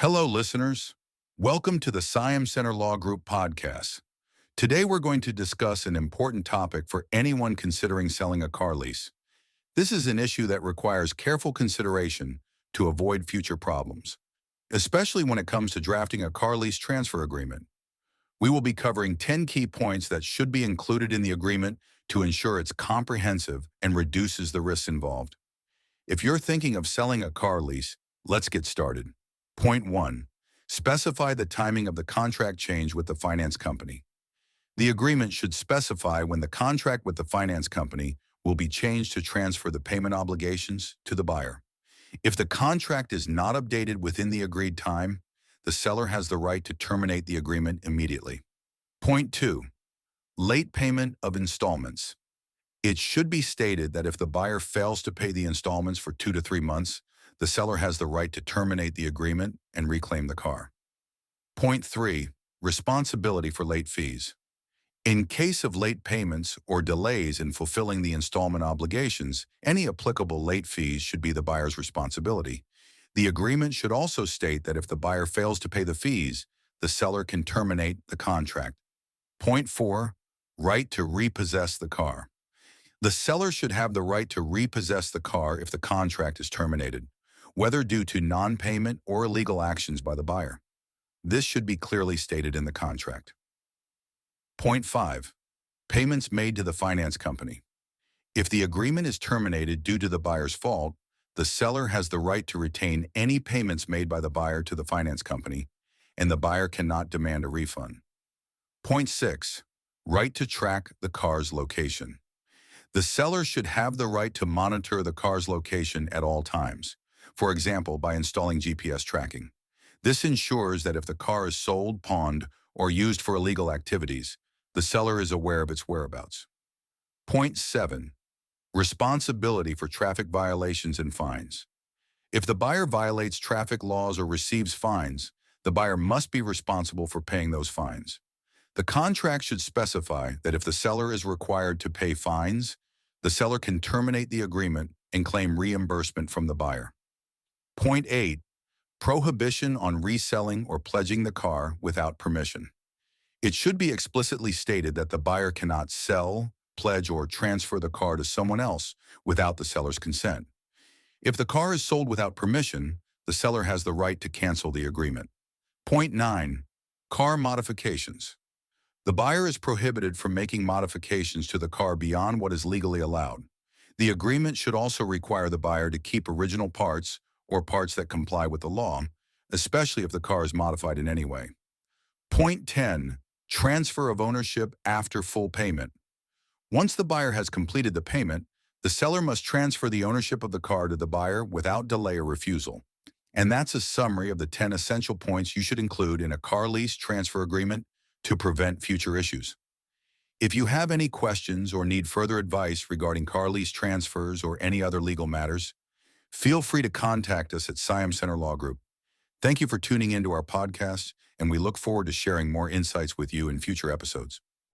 Hello, listeners. Welcome to the Siam Center Law Group podcast. Today, we're going to discuss an important topic for anyone considering selling a car lease. This is an issue that requires careful consideration to avoid future problems, especially when it comes to drafting a car lease transfer agreement. We will be covering 10 key points that should be included in the agreement to ensure it's comprehensive and reduces the risks involved. If you're thinking of selling a car lease, let's get started. Point 1. Specify the timing of the contract change with the finance company. The agreement should specify when the contract with the finance company will be changed to transfer the payment obligations to the buyer. If the contract is not updated within the agreed time, the seller has the right to terminate the agreement immediately. Point 2. Late payment of installments. It should be stated that if the buyer fails to pay the installments for 2 to 3 months, the seller has the right to terminate the agreement and reclaim the car. Point 3. Responsibility for late fees. In case of late payments or delays in fulfilling the installment obligations, any applicable late fees should be the buyer's responsibility. The agreement should also state that if the buyer fails to pay the fees, the seller can terminate the contract. Point 4. Right to repossess the car. The seller should have the right to repossess the car if the contract is terminated, whether due to non-payment or illegal actions by the buyer. This should be clearly stated in the contract. Point 5. Payments made to the finance company. If the agreement is terminated due to the buyer's fault, the seller has the right to retain any payments made by the buyer to the finance company, and the buyer cannot demand a refund. Point 6. Right to track the car's location. The seller should have the right to monitor the car's location at all times, for example, by installing GPS tracking. This ensures that if the car is sold, pawned, or used for illegal activities, the seller is aware of its whereabouts. Point 7. Responsibility for traffic violations and fines. If the buyer violates traffic laws or receives fines, the buyer must be responsible for paying those fines. The contract should specify that if the seller is required to pay fines, the seller can terminate the agreement and claim reimbursement from the buyer. Point 8. Prohibition on reselling or pledging the car without permission. It should be explicitly stated that the buyer cannot sell, pledge, or transfer the car to someone else without the seller's consent. If the car is sold without permission, the seller has the right to cancel the agreement. Point 9. Car modifications. The buyer is prohibited from making modifications to the car beyond what is legally allowed. The agreement should also require the buyer to keep original parts or parts that comply with the law, especially if the car is modified in any way. Point 10. Transfer of ownership after full payment. Once the buyer has completed the payment, the seller must transfer the ownership of the car to the buyer without delay or refusal. And that's a summary of the 10 essential points you should include in a car lease transfer agreement to prevent future issues. If you have any questions or need further advice regarding car lease transfers or any other legal matters, feel free to contact us at Siam Center Law Group. Thank you for tuning into our podcast, and we look forward to sharing more insights with you in future episodes.